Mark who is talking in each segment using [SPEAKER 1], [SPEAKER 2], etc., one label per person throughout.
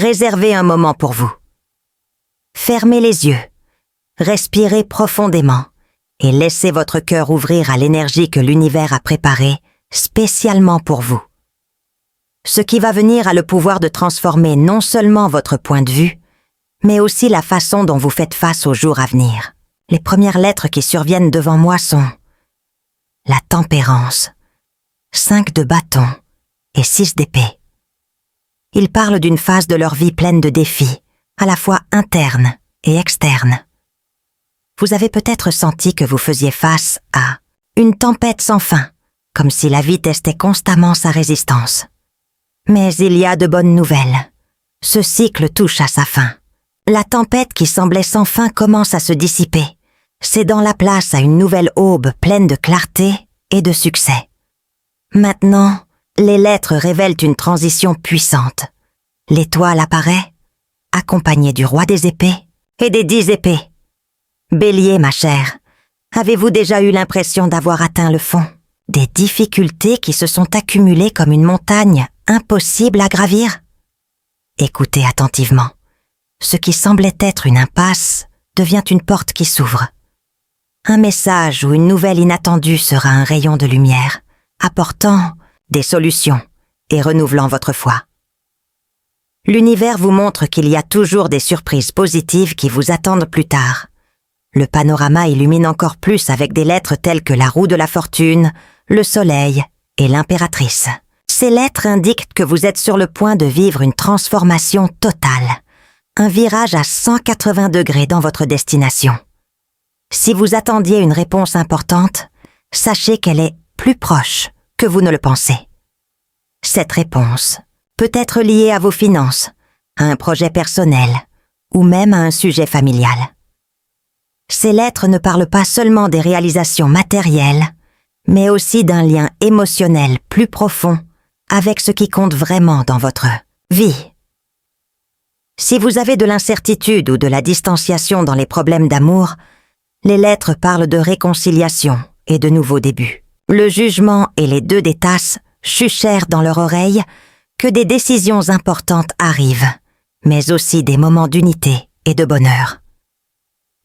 [SPEAKER 1] réservez un moment pour vous. Fermez les yeux, respirez profondément et laissez votre cœur ouvrir à l'énergie que l'univers a préparée spécialement pour vous. Ce qui va venir a le pouvoir de transformer non seulement votre point de vue, mais aussi la façon dont vous faites face aux jours à venir. Les premières lettres qui surviennent devant moi sont la tempérance, 5 de bâton et 6 d'épée. Ils parlent d'une phase de leur vie pleine de défis, à la fois internes et externes. Vous avez peut-être senti que vous faisiez face à une tempête sans fin, comme si la vie testait constamment sa résistance. Mais il y a de bonnes nouvelles. Ce cycle touche à sa fin. La tempête qui semblait sans fin commence à se dissiper, cédant la place à une nouvelle aube pleine de clarté et de succès. Maintenant, les lettres révèlent une transition puissante. L'étoile apparaît, accompagnée du roi des épées et des 10 épées. Bélier, ma chère, avez-vous déjà eu l'impression d'avoir atteint le fond? Des difficultés qui se sont accumulées comme une montagne impossible à gravir? Écoutez attentivement. Ce qui semblait être une impasse devient une porte qui s'ouvre. Un message ou une nouvelle inattendue sera un rayon de lumière, apportant des solutions et renouvelant votre foi. L'univers vous montre qu'il y a toujours des surprises positives qui vous attendent plus tard. Le panorama illumine encore plus avec des lettres telles que la roue de la fortune, le soleil et l'impératrice. Ces lettres indiquent que vous êtes sur le point de vivre une transformation totale, un virage à 180 degrés dans votre destination. Si vous attendiez une réponse importante, sachez qu'elle est plus proche que vous ne le pensez. Cette réponse peut être liée à vos finances, à un projet personnel ou même à un sujet familial. Ces lettres ne parlent pas seulement des réalisations matérielles, mais aussi d'un lien émotionnel plus profond avec ce qui compte vraiment dans votre vie. Si vous avez de l'incertitude ou de la distanciation dans les problèmes d'amour, les lettres parlent de réconciliation et de nouveaux débuts. Le jugement et les 2 des tasses chuchèrent dans leur oreille que des décisions importantes arrivent, mais aussi des moments d'unité et de bonheur.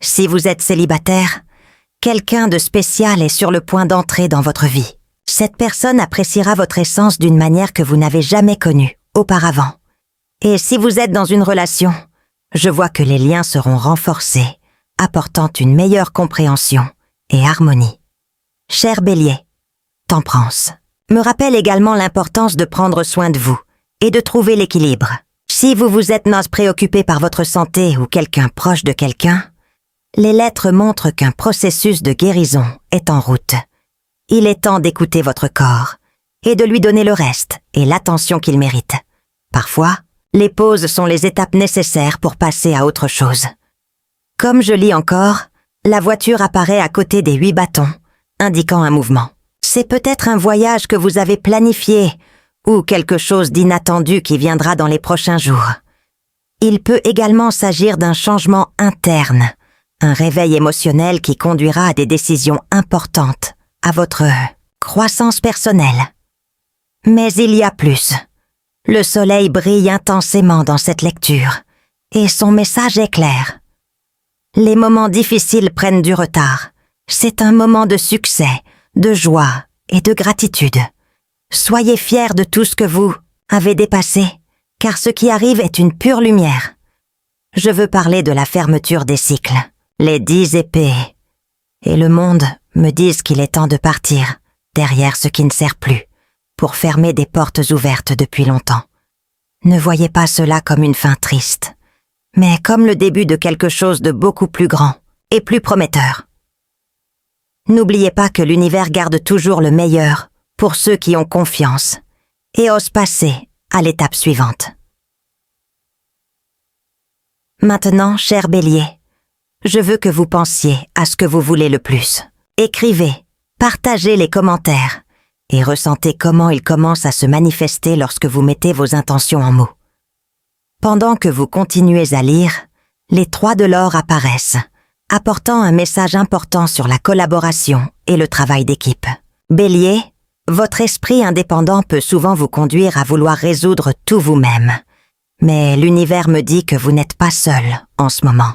[SPEAKER 1] Si vous êtes célibataire, quelqu'un de spécial est sur le point d'entrer dans votre vie. Cette personne appréciera votre essence d'une manière que vous n'avez jamais connue auparavant. Et si vous êtes dans une relation, je vois que les liens seront renforcés, apportant une meilleure compréhension et harmonie. Cher Bélier, Temperance me rappelle également l'importance de prendre soin de vous et de trouver l'équilibre. Si vous vous êtes préoccupé par votre santé ou quelqu'un proche de quelqu'un, les lettres montrent qu'un processus de guérison est en route. Il est temps d'écouter votre corps et de lui donner le reste et l'attention qu'il mérite. Parfois, les pauses sont les étapes nécessaires pour passer à autre chose. Comme je lis encore, la voiture apparaît à côté des 8 bâtons, indiquant un mouvement. C'est peut-être un voyage que vous avez planifié ou quelque chose d'inattendu qui viendra dans les prochains jours. Il peut également s'agir d'un changement interne, un réveil émotionnel qui conduira à des décisions importantes, à votre croissance personnelle. Mais il y a plus. Le soleil brille intensément dans cette lecture, et son message est clair. Les moments difficiles prennent du retard. C'est un moment de succès, de joie et de gratitude. Soyez fiers de tout ce que vous avez dépassé, car ce qui arrive est une pure lumière. Je veux parler de la fermeture des cycles. Les 10 épées et le monde me disent qu'il est temps de partir derrière ce qui ne sert plus, pour fermer des portes ouvertes depuis longtemps. Ne voyez pas cela comme une fin triste, mais comme le début de quelque chose de beaucoup plus grand et plus prometteur. N'oubliez pas que l'univers garde toujours le meilleur pour ceux qui ont confiance et osent passer à l'étape suivante. Maintenant, cher Bélier, je veux que vous pensiez à ce que vous voulez le plus. Écrivez, partagez les commentaires et ressentez comment ils commencent à se manifester lorsque vous mettez vos intentions en mots. Pendant que vous continuez à lire, les 3 de l'or apparaissent, apportant un message important sur la collaboration et le travail d'équipe. Bélier, votre esprit indépendant peut souvent vous conduire à vouloir résoudre tout vous-même. Mais l'univers me dit que vous n'êtes pas seul en ce moment.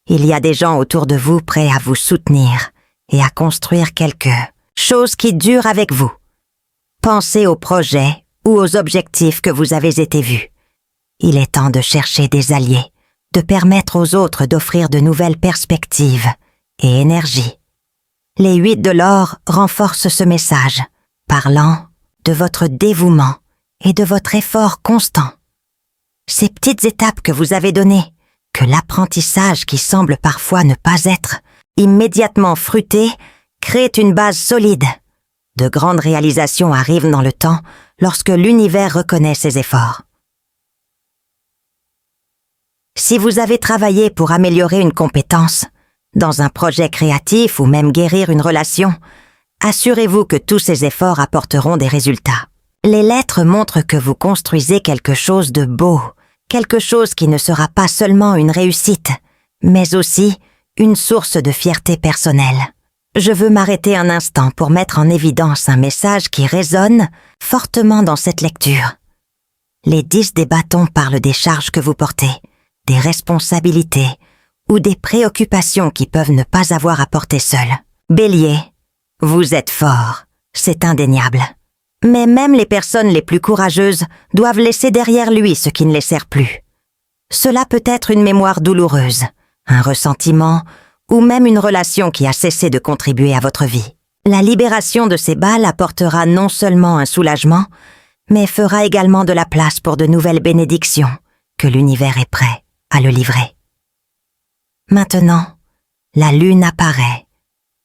[SPEAKER 1] Il y a des gens autour de vous prêts à vous soutenir et à construire quelque chose qui dure avec vous. Pensez aux projets ou aux objectifs que vous avez été vus. Il est temps de chercher des alliés, de permettre aux autres d'offrir de nouvelles perspectives et énergie. Les 8 de l'or renforcent ce message, parlant de votre dévouement et de votre effort constant. Ces petites étapes que vous avez données, que l'apprentissage qui semble parfois ne pas être immédiatement fruité, créent une base solide. De grandes réalisations arrivent dans le temps lorsque l'univers reconnaît ses efforts. Si vous avez travaillé pour améliorer une compétence, dans un projet créatif ou même guérir une relation, assurez-vous que tous ces efforts apporteront des résultats. Les lettres montrent que vous construisez quelque chose de beau, quelque chose qui ne sera pas seulement une réussite, mais aussi une source de fierté personnelle. Je veux m'arrêter un instant pour mettre en évidence un message qui résonne fortement dans cette lecture. Les 10 des bâtons parlent des charges que vous portez, des responsabilités ou des préoccupations qui peuvent ne pas avoir à porter seul. Bélier, vous êtes fort, c'est indéniable. Mais même les personnes les plus courageuses doivent laisser derrière lui ce qui ne les sert plus. Cela peut être une mémoire douloureuse, un ressentiment ou même une relation qui a cessé de contribuer à votre vie. La libération de ces balles apportera non seulement un soulagement, mais fera également de la place pour de nouvelles bénédictions que l'univers est prêt à le livrer. Maintenant, la lune apparaît,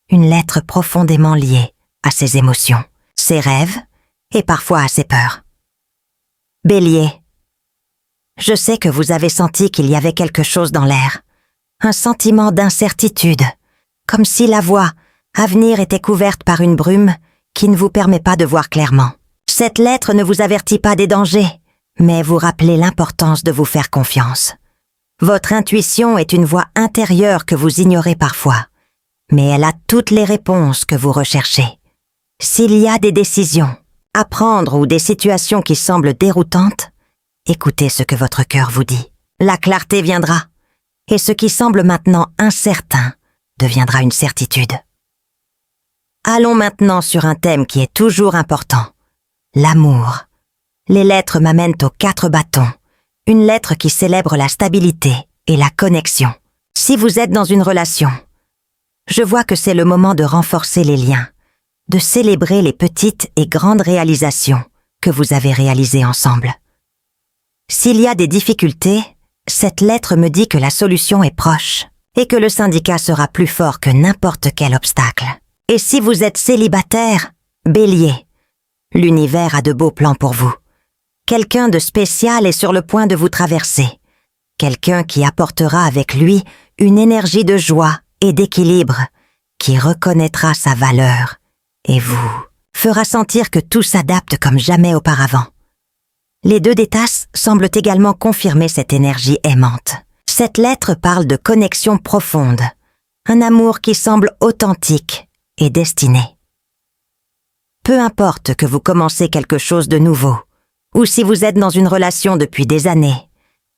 [SPEAKER 1] une lettre profondément liée à ses émotions, ses rêves et parfois à ses peurs. Bélier, je sais que vous avez senti qu'il y avait quelque chose dans l'air, un sentiment d'incertitude, comme si la voie à venir était couverte par une brume qui ne vous permet pas de voir clairement. Cette lettre ne vous avertit pas des dangers, mais vous rappelez l'importance de vous faire confiance. Votre intuition est une voix intérieure que vous ignorez parfois, mais elle a toutes les réponses que vous recherchez. S'il y a des décisions à prendre ou des situations qui semblent déroutantes, écoutez ce que votre cœur vous dit. La clarté viendra, et ce qui semble maintenant incertain deviendra une certitude. Allons maintenant sur un thème qui est toujours important, l'amour. Les lettres m'amènent aux 4 bâtons, une lettre qui célèbre la stabilité et la connexion. Si vous êtes dans une relation, je vois que c'est le moment de renforcer les liens, de célébrer les petites et grandes réalisations que vous avez réalisées ensemble. S'il y a des difficultés, cette lettre me dit que la solution est proche et que le syndicat sera plus fort que n'importe quel obstacle. Et si vous êtes célibataire, Bélier, l'univers a de beaux plans pour vous. Quelqu'un de spécial est sur le point de vous traverser. Quelqu'un qui apportera avec lui une énergie de joie et d'équilibre, qui reconnaîtra sa valeur et vous fera sentir que tout s'adapte comme jamais auparavant. Les 2 des tasses semblent également confirmer cette énergie aimante. Cette lettre parle de connexion profonde, un amour qui semble authentique et destiné. Peu importe que vous commencez quelque chose de nouveau, ou si vous êtes dans une relation depuis des années,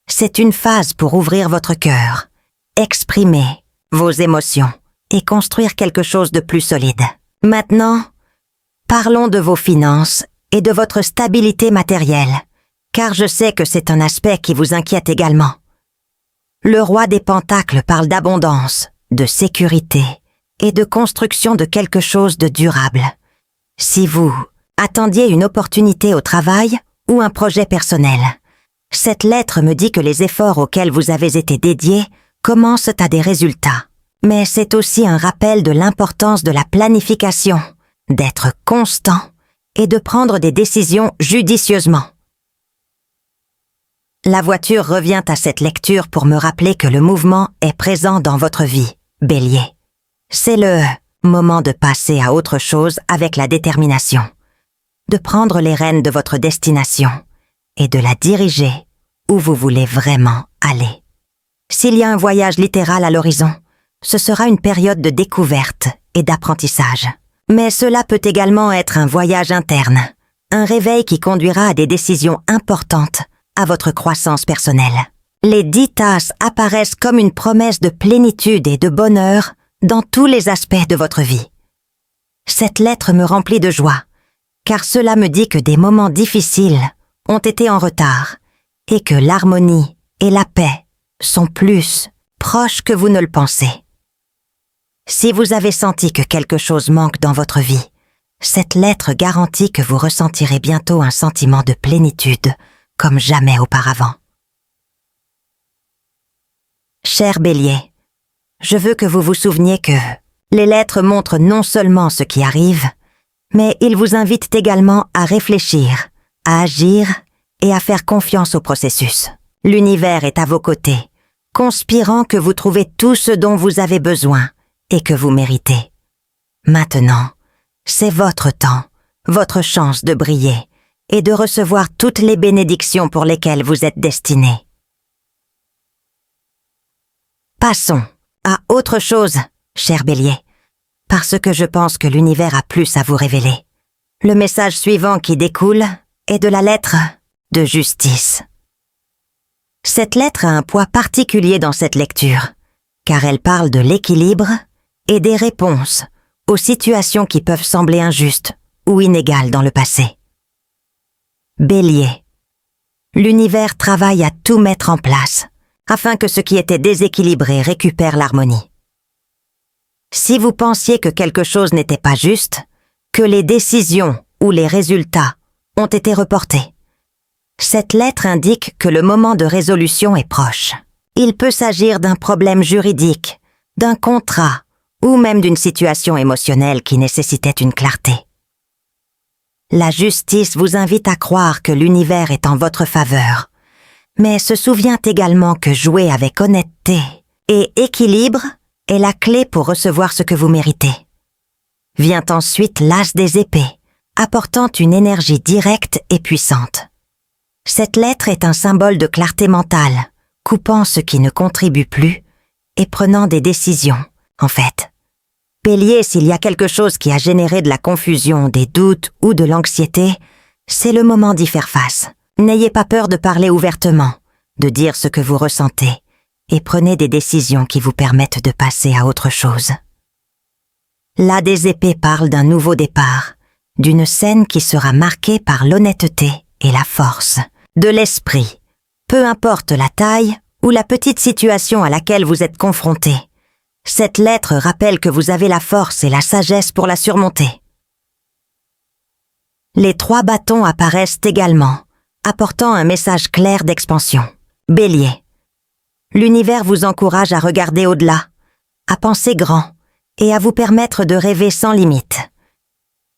[SPEAKER 1] c'est une phase pour ouvrir votre cœur, exprimer vos émotions et construire quelque chose de plus solide. Maintenant, parlons de vos finances et de votre stabilité matérielle, car je sais que c'est un aspect qui vous inquiète également. Le roi des pentacles parle d'abondance, de sécurité et de construction de quelque chose de durable. Si vous attendiez une opportunité au travail ou un projet personnel, cette lettre me dit que les efforts auxquels vous avez été dédiés commencent à des résultats. Mais c'est aussi un rappel de l'importance de la planification, d'être constant et de prendre des décisions judicieusement. La voiture revient à cette lecture pour me rappeler que le mouvement est présent dans votre vie, Bélier. C'est le moment de passer à autre chose avec la détermination, de prendre les rênes de votre destination et de la diriger où vous voulez vraiment aller. S'il y a un voyage littéral à l'horizon, ce sera une période de découverte et d'apprentissage. Mais cela peut également être un voyage interne, un réveil qui conduira à des décisions importantes à votre croissance personnelle. Les 10 tasses apparaissent comme une promesse de plénitude et de bonheur dans tous les aspects de votre vie. Cette lettre me remplit de joie, car cela me dit que des moments difficiles ont été en retard et que l'harmonie et la paix sont plus proches que vous ne le pensez. Si vous avez senti que quelque chose manque dans votre vie, cette lettre garantit que vous ressentirez bientôt un sentiment de plénitude comme jamais auparavant. Cher Bélier, je veux que vous vous souveniez que les lettres montrent non seulement ce qui arrive, mais ils vous invitent également à réfléchir, à agir et à faire confiance au processus. L'univers est à vos côtés, conspirant que vous trouvez tout ce dont vous avez besoin et que vous méritez. Maintenant, c'est votre temps, votre chance de briller et de recevoir toutes les bénédictions pour lesquelles vous êtes destiné. Passons à autre chose, cher Bélier, parce que je pense que l'univers a plus à vous révéler. Le message suivant qui découle est de la lettre de justice. Cette lettre a un poids particulier dans cette lecture, car elle parle de l'équilibre et des réponses aux situations qui peuvent sembler injustes ou inégales dans le passé. Bélier, l'univers travaille à tout mettre en place afin que ce qui était déséquilibré récupère l'harmonie. Si vous pensiez que quelque chose n'était pas juste, que les décisions ou les résultats ont été reportés, cette lettre indique que le moment de résolution est proche. Il peut s'agir d'un problème juridique, d'un contrat ou même d'une situation émotionnelle qui nécessitait une clarté. La justice vous invite à croire que l'univers est en votre faveur, mais se souvient également que jouer avec honnêteté et équilibre est la clé pour recevoir ce que vous méritez. Vient ensuite l'as des épées, apportant une énergie directe et puissante. Cette lettre est un symbole de clarté mentale, coupant ce qui ne contribue plus et prenant des décisions, en fait. Bélier, s'il y a quelque chose qui a généré de la confusion, des doutes ou de l'anxiété, c'est le moment d'y faire face. N'ayez pas peur de parler ouvertement, de dire ce que vous ressentez, et prenez des décisions qui vous permettent de passer à autre chose. L'as des épées parle d'un nouveau départ, d'une scène qui sera marquée par l'honnêteté et la force, de l'esprit, peu importe la taille ou la petite situation à laquelle vous êtes confronté. Cette lettre rappelle que vous avez la force et la sagesse pour la surmonter. Les 3 bâtons apparaissent également, apportant un message clair d'expansion. Bélier, l'univers vous encourage à regarder au-delà, à penser grand et à vous permettre de rêver sans limite.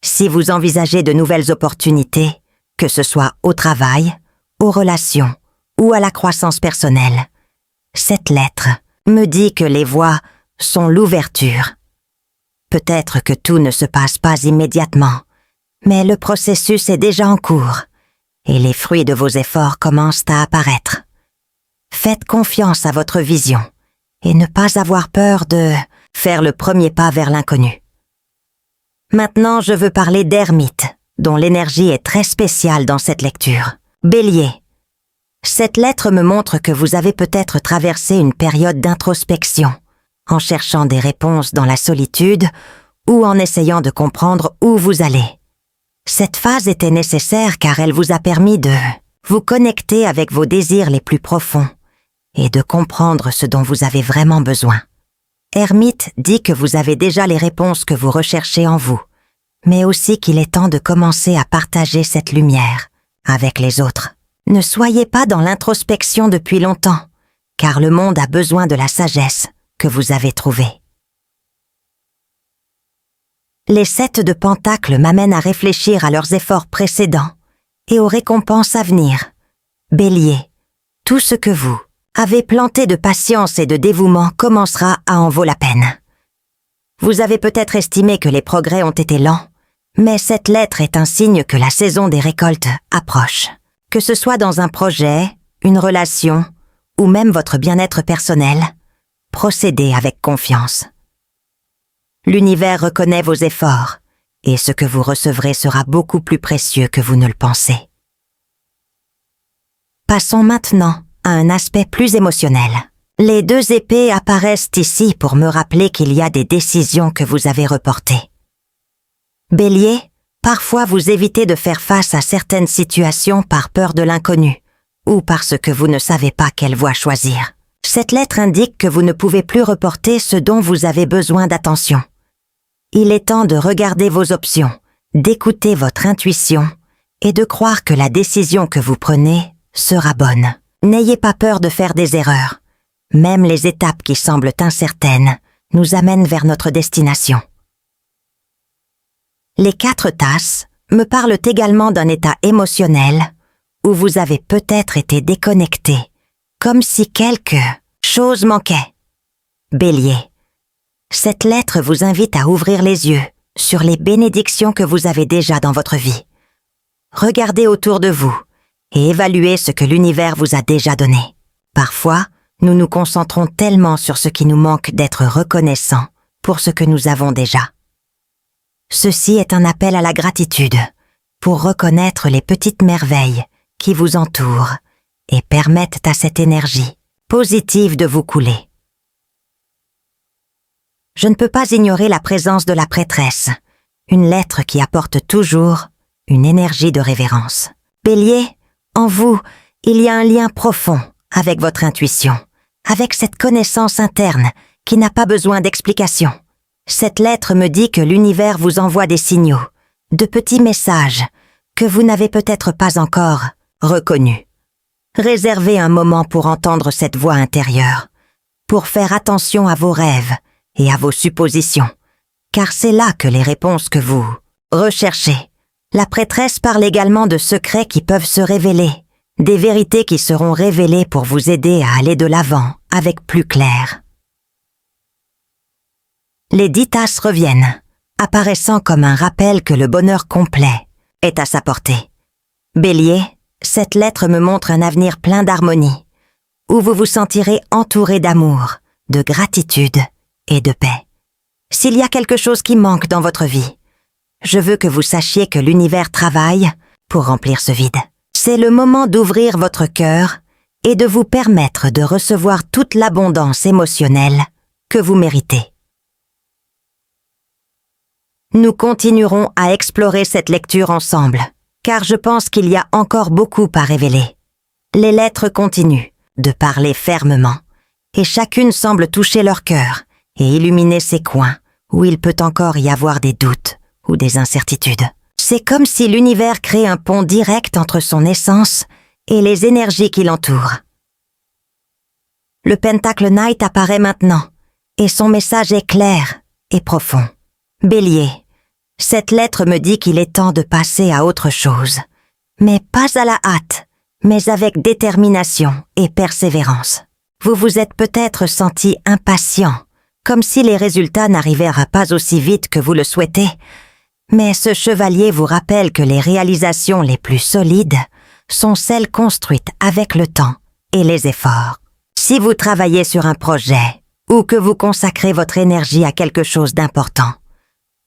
[SPEAKER 1] Si vous envisagez de nouvelles opportunités, que ce soit au travail, aux relations ou à la croissance personnelle, cette lettre me dit que les voies sont l'ouverture. Peut-être que tout ne se passe pas immédiatement, mais le processus est déjà en cours et les fruits de vos efforts commencent à apparaître. Faites confiance à votre vision et ne pas avoir peur de faire le premier pas vers l'inconnu. Maintenant, je veux parler d'Hermite, dont l'énergie est très spéciale dans cette lecture. Bélier, cette lettre me montre que vous avez peut-être traversé une période d'introspection, en cherchant des réponses dans la solitude ou en essayant de comprendre où vous allez. Cette phase était nécessaire car elle vous a permis de vous connecter avec vos désirs les plus profonds et de comprendre ce dont vous avez vraiment besoin. Hermite dit que vous avez déjà les réponses que vous recherchez en vous, mais aussi qu'il est temps de commencer à partager cette lumière avec les autres. Ne soyez pas dans l'introspection depuis longtemps, car le monde a besoin de la sagesse que vous avez trouvée. Les 7 de Pentacles m'amènent à réfléchir à leurs efforts précédents et aux récompenses à venir. Bélier, tout ce que vous avez planté de patience et de dévouement commencera à en vaut la peine. Vous avez peut-être estimé que les progrès ont été lents, mais cette lettre est un signe que la saison des récoltes approche. Que ce soit dans un projet, une relation ou même votre bien-être personnel, procédez avec confiance. L'univers reconnaît vos efforts et ce que vous recevrez sera beaucoup plus précieux que vous ne le pensez. Passons maintenant à un aspect plus émotionnel. Les 2 épées apparaissent ici pour me rappeler qu'il y a des décisions que vous avez reportées. Bélier, parfois vous évitez de faire face à certaines situations par peur de l'inconnu ou parce que vous ne savez pas quelle voie choisir. Cette lettre indique que vous ne pouvez plus reporter ce dont vous avez besoin d'attention. Il est temps de regarder vos options, d'écouter votre intuition et de croire que la décision que vous prenez sera bonne. N'ayez pas peur de faire des erreurs. Même les étapes qui semblent incertaines nous amènent vers notre destination. Les 4 tasses me parlent également d'un état émotionnel où vous avez peut-être été déconnecté, comme si quelque chose manquait. Bélier, cette lettre vous invite à ouvrir les yeux sur les bénédictions que vous avez déjà dans votre vie. Regardez autour de vous et évaluez ce que l'univers vous a déjà donné. Parfois, nous nous concentrons tellement sur ce qui nous manque d'être reconnaissants pour ce que nous avons déjà. Ceci est un appel à la gratitude pour reconnaître les petites merveilles qui vous entourent et permettent à cette énergie positive de vous couler. Je ne peux pas ignorer la présence de la prêtresse, une lettre qui apporte toujours une énergie de révérence. Bélier, en vous, il y a un lien profond avec votre intuition, avec cette connaissance interne qui n'a pas besoin d'explication. Cette lettre me dit que l'univers vous envoie des signaux, de petits messages que vous n'avez peut-être pas encore reconnus. Réservez un moment pour entendre cette voix intérieure, pour faire attention à vos rêves et à vos suppositions, car c'est là que les réponses que vous recherchez. La prêtresse parle également de secrets qui peuvent se révéler, des vérités qui seront révélées pour vous aider à aller de l'avant avec plus clair. Les 10 tasses reviennent, apparaissant comme un rappel que le bonheur complet est à sa portée. Bélier, cette lettre me montre un avenir plein d'harmonie, où vous vous sentirez entouré d'amour, de gratitude et de paix. S'il y a quelque chose qui manque dans votre vie, je veux que vous sachiez que l'univers travaille pour remplir ce vide. C'est le moment d'ouvrir votre cœur et de vous permettre de recevoir toute l'abondance émotionnelle que vous méritez. Nous continuerons à explorer cette lecture ensemble, car je pense qu'il y a encore beaucoup à révéler. Les lettres continuent de parler fermement, et chacune semble toucher leur cœur et illuminer ces coins où il peut encore y avoir des doutes ou des incertitudes. C'est comme si l'univers crée un pont direct entre son essence et les énergies qui l'entourent. Le Pentacle Knight apparaît maintenant, et son message est clair et profond. Bélier, cette lettre me dit qu'il est temps de passer à autre chose, mais pas à la hâte, mais avec détermination et persévérance. Vous vous êtes peut-être senti impatient, comme si les résultats n'arrivaient pas aussi vite que vous le souhaitez, mais ce chevalier vous rappelle que les réalisations les plus solides sont celles construites avec le temps et les efforts. Si vous travaillez sur un projet ou que vous consacrez votre énergie à quelque chose d'important,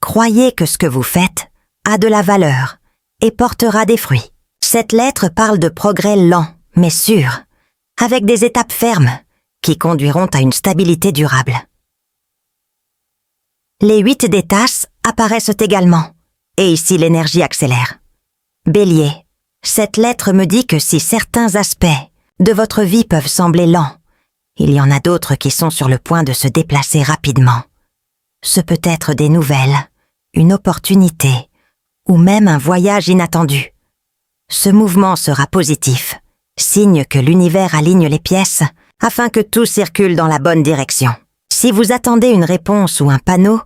[SPEAKER 1] croyez que ce que vous faites a de la valeur et portera des fruits. Cette lettre parle de progrès lent mais sûr, avec des étapes fermes qui conduiront à une stabilité durable. Les 8 des tasses apparaissent également, et ici l'énergie accélère. Bélier, cette lettre me dit que si certains aspects de votre vie peuvent sembler lents, il y en a d'autres qui sont sur le point de se déplacer rapidement. Ce peut être des nouvelles, une opportunité, ou même un voyage inattendu. Ce mouvement sera positif, signe que l'univers aligne les pièces afin que tout circule dans la bonne direction. Si vous attendez une réponse ou un panneau,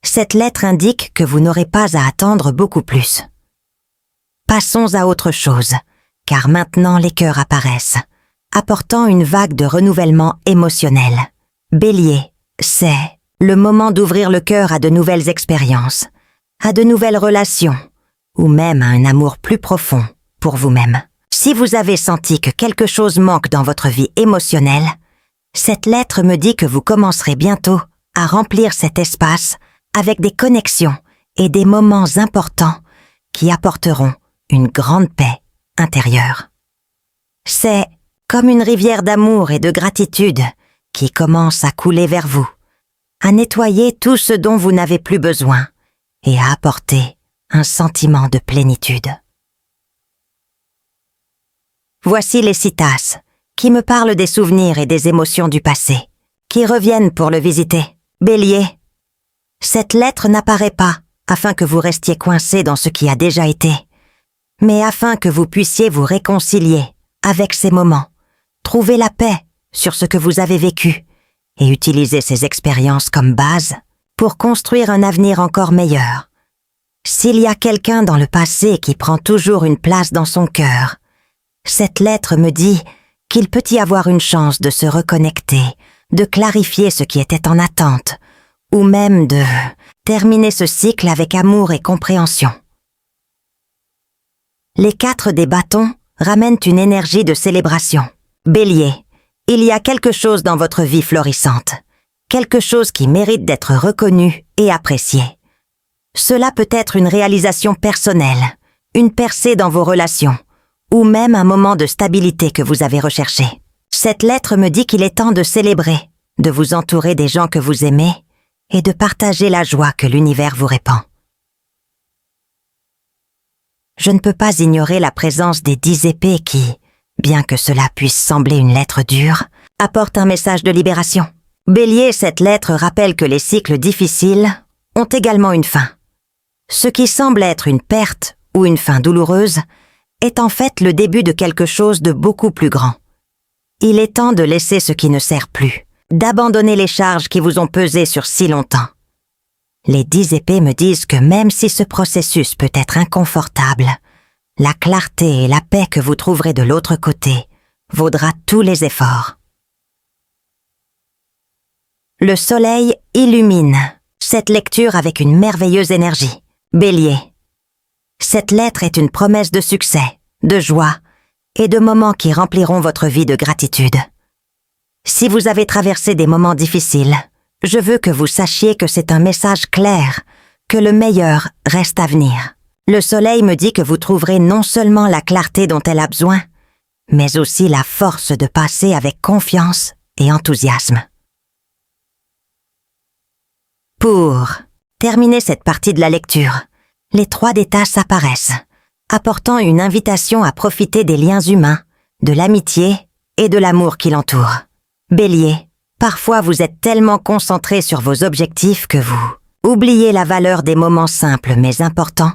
[SPEAKER 1] cette lettre indique que vous n'aurez pas à attendre beaucoup plus. Passons à autre chose, car maintenant les cœurs apparaissent, apportant une vague de renouvellement émotionnel. Bélier, c'est le moment d'ouvrir le cœur à de nouvelles expériences, à de nouvelles relations, ou même à un amour plus profond pour vous-même. Si vous avez senti que quelque chose manque dans votre vie émotionnelle, cette lettre me dit que vous commencerez bientôt à remplir cet espace avec des connexions et des moments importants qui apporteront une grande paix intérieure. C'est comme une rivière d'amour et de gratitude qui commence à couler vers vous, à nettoyer tout ce dont vous n'avez plus besoin et à apporter un sentiment de plénitude. Voici les 6 tasses qui me parlent des souvenirs et des émotions du passé, qui reviennent pour le visiter. Bélier, cette lettre n'apparaît pas afin que vous restiez coincé dans ce qui a déjà été, mais afin que vous puissiez vous réconcilier avec ces moments, trouver la paix sur ce que vous avez vécu et utiliser ces expériences comme base pour construire un avenir encore meilleur. S'il y a quelqu'un dans le passé qui prend toujours une place dans son cœur, cette lettre me dit qu'il peut y avoir une chance de se reconnecter, de clarifier ce qui était en attente, ou même de terminer ce cycle avec amour et compréhension. Les 4 des bâtons ramènent une énergie de célébration. Bélier, il y a quelque chose dans votre vie florissante, quelque chose qui mérite d'être reconnu et apprécié. Cela peut être une réalisation personnelle, une percée dans vos relations, ou même un moment de stabilité que vous avez recherché. Cette lettre me dit qu'il est temps de célébrer, de vous entourer des gens que vous aimez et de partager la joie que l'univers vous répand. Je ne peux pas ignorer la présence des 10 épées qui, bien que cela puisse sembler une lettre dure, apportent un message de libération. Bélier, cette lettre rappelle que les cycles difficiles ont également une fin. Ce qui semble être une perte ou une fin douloureuse est en fait le début de quelque chose de beaucoup plus grand. Il est temps de laisser ce qui ne sert plus, d'abandonner les charges qui vous ont pesé sur si longtemps. Les 10 épées me disent que même si ce processus peut être inconfortable, la clarté et la paix que vous trouverez de l'autre côté vaudra tous les efforts. Le soleil illumine cette lecture avec une merveilleuse énergie. Bélier, cette lettre est une promesse de succès, de joie et de moments qui rempliront votre vie de gratitude. Si vous avez traversé des moments difficiles, je veux que vous sachiez que c'est un message clair, que le meilleur reste à venir. Le soleil me dit que vous trouverez non seulement la clarté dont elle a besoin, mais aussi la force de passer avec confiance et enthousiasme. Pour terminer cette partie de la lecture, les 3 des tasses apparaissent, apportant une invitation à profiter des liens humains, de l'amitié et de l'amour qui l'entoure. Bélier, parfois vous êtes tellement concentré sur vos objectifs que vous oubliez la valeur des moments simples mais importants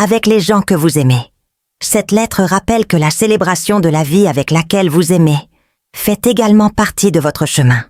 [SPEAKER 1] avec les gens que vous aimez. Cette lettre rappelle que la célébration de la vie avec laquelle vous aimez fait également partie de votre chemin.